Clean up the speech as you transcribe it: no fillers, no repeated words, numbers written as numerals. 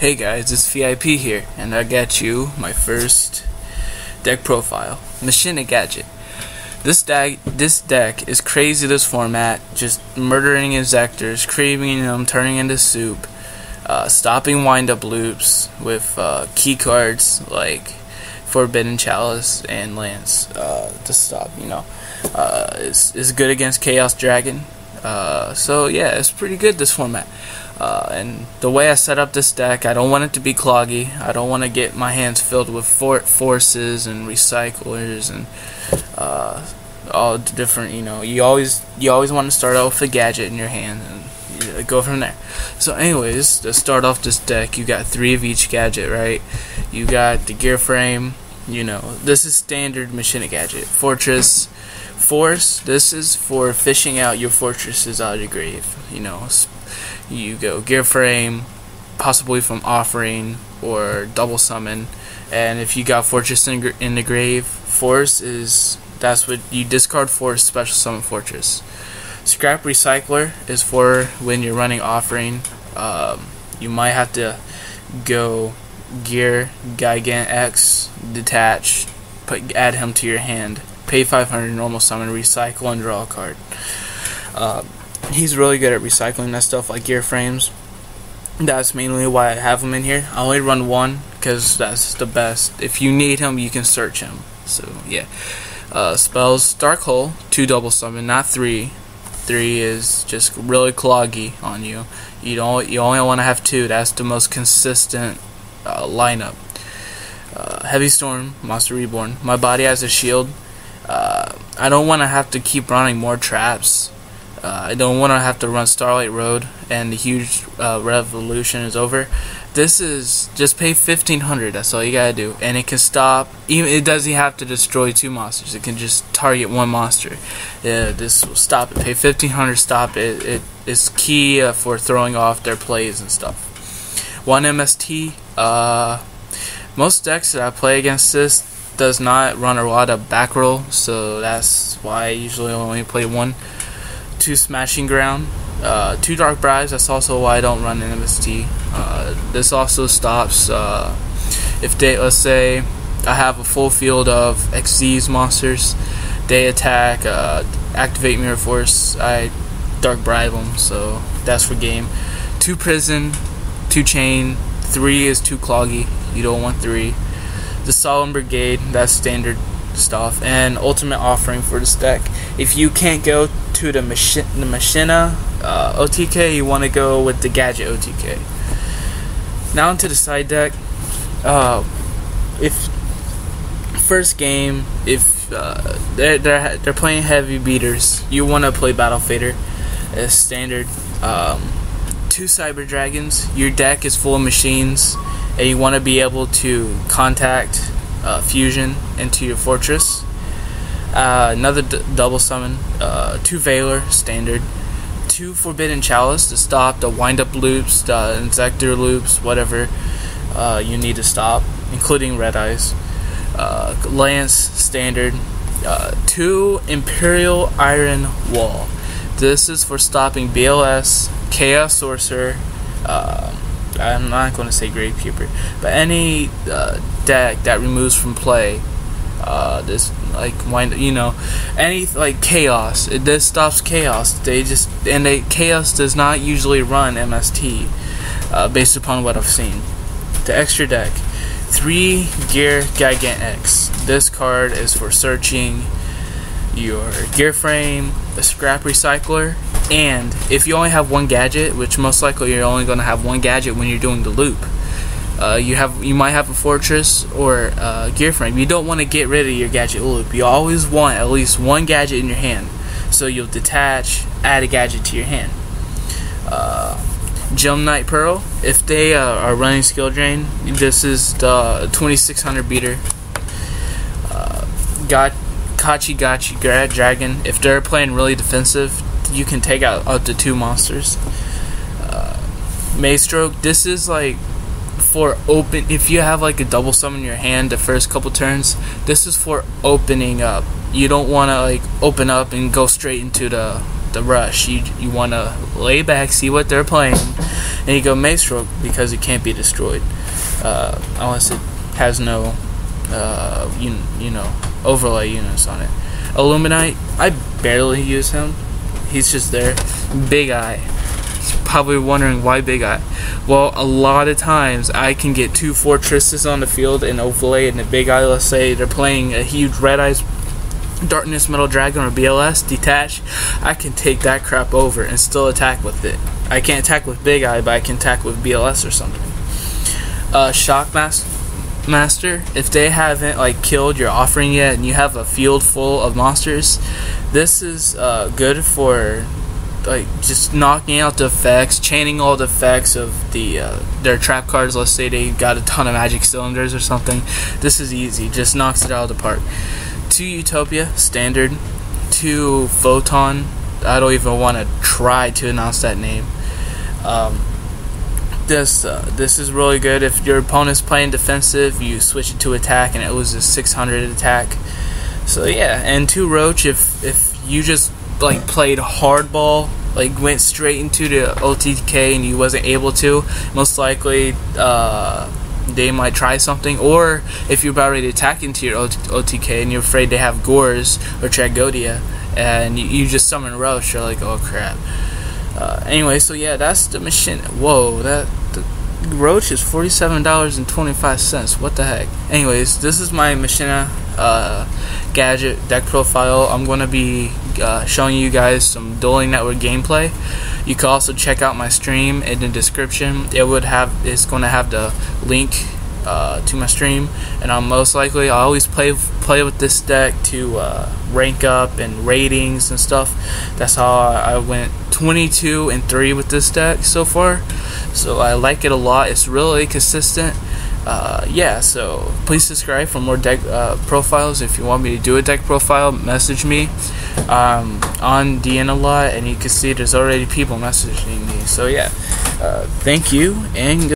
Hey guys, it's VIP here, and I got you my first deck profile, Machina Gadget. This deck is crazy. This format, just murdering injectors, creaming them, turning into soup, stopping wind-up loops with key cards like Forbidden Chalice and Lance to stop. It's good against Chaos Dragon. So yeah, it's pretty good, this format. And the way I set up this deck, I don't want it to be cloggy. I don't want to get my hands filled with forces and recyclers and all the different. You always want to start out with a gadget in your hand and go from there. So anyways, to start off this deck, you got 3 of each gadget, right? You got the gear frame. This is standard Machina Gadget. Fortress. Force, this is for fishing out your fortresses out of your grave. You go gear frame, possibly from offering or double summon, and if you got fortress in the grave, force that's what you discard. Force, special summon fortress. Scrap recycler is for when you're running offering. You might have to go gear Gigant X, detach, add him to your hand. Pay 500, normal summon, recycle, and draw a card. He's really good at recycling that stuff, like gear frames. That's mainly why I have him in here. I only run 1 because that's the best. If you need him, you can search him. So yeah. Spells: Dark Hole, 2 double summon, not 3. 3 is just really cloggy on you. You only want to have 2. That's the most consistent lineup. Heavy Storm, Monster Reborn. My body has a shield. I don't want to have to keep running more traps. I don't want to have to run Starlight Road and the huge revolution is over. This is just pay 1500. That's all you gotta do, and it can stop. It doesn't have to destroy 2 monsters. It can just target 1 monster. This will stop it. Pay 1500. Stop it. It is key for throwing off their plays and stuff. 1 MST. Most decks that I play against this does not run a lot of back roll, so that's why I usually only play 1. 2 Smashing Ground, 2 Dark Bribes. That's also why I don't run an MST. This also stops if let's say I have a full field of XZ's monsters, they attack, activate Mirror Force, I Dark Bribe them, so that's for game. 2 Prison, 2 Chain, 3 is too cloggy, you don't want 3. The Solemn Brigade, that's standard stuff, and Ultimate Offering for this deck. If you can't go to the Machina OTK, you want to go with the Gadget OTK. Now into the side deck. If first game, if they're playing heavy beaters, you want to play Battle Fader as standard. 2 Cyber Dragons. Your deck is full of machines, and you want to be able to contact fusion into your fortress. Another double summon. 2 Veiler, standard. 2 Forbidden Chalice to stop the wind-up loops, the injector loops, whatever you need to stop, including Red Eyes. Lance, standard. 2 Imperial Iron Wall. This is for stopping BLS, Chaos Sorcerer, I'm not going to say Gravekeeper, but any deck that removes from play this any like Chaos. This stops Chaos. Chaos does not usually run MST based upon what I've seen. The extra deck, 3 Gear Gigant X. This card is for searching your gear frame, the scrap recycler, and if you only have 1 gadget, which most likely you're only going to have 1 gadget when you're doing the loop, you might have a fortress or gear frame. You don't want to get rid of your gadget loop. You always want at least 1 gadget in your hand, so you'll detach, add a gadget to your hand. Gem Knight Pearl. If they are running skill drain, this is the 2600 beater. Kachi Dragon. If they're playing really defensive, you can take out up to 2 monsters. Maestroke. This is like for open. If you have like a double summon in your hand the first couple turns, this is for opening up. You don't want to like open up and go straight into the the rush. You want to lay back, see what they're playing, and you go Mace Stroke because it can't be destroyed unless it has no overlay units on it. Illuminite, I barely use him. He's just there. Big Eye. Probably wondering why Big Eye. Well, a lot of times I can get 2 Fortresses on the field and overlay in the Big Eye. Let's say they're playing a huge Red Eyes Darkness Metal Dragon or BLS detach. I can take that crap over and still attack with it. I can't attack with Big Eye, but I can attack with BLS or something. Shockmaster, if they haven't like killed your offering yet and you have a field full of monsters, this is good for like just knocking out the effects, chaining all the effects of their trap cards. Let's say they got a ton of magic cylinders or something. This is easy, just knocks it out of the park. 2 Utopia standard, 2 Photon. I don't even want to try to announce that name. This is really good. If your opponent's playing defensive, you switch it to attack and it loses 600 attack. So yeah, and 2 Roach, if you just like played hardball, like went straight into the OTK and you wasn't able to, most likely they might try something. Or if you're about ready to attack into your OTK and you're afraid they have Gores or Tragodia and you just summon Roach, you're like, oh crap. Anyway, so yeah, that's the Machina. Whoa, the Roach is $47.25. What the heck? Anyways, this is my Machina Gadget deck profile. I'm going to be showing you guys some Dueling Network gameplay. You can also check out my stream in the description. It's going to have the link to my stream, and I'll always play with this deck to rank up and ratings and stuff. That's how I went 22-3 with this deck so far. So I like it a lot. It's really consistent. Yeah, so please subscribe for more deck profiles. If you want me to do a deck profile, message me on DN a lot, and you can see there's already people messaging me. So yeah, thank you and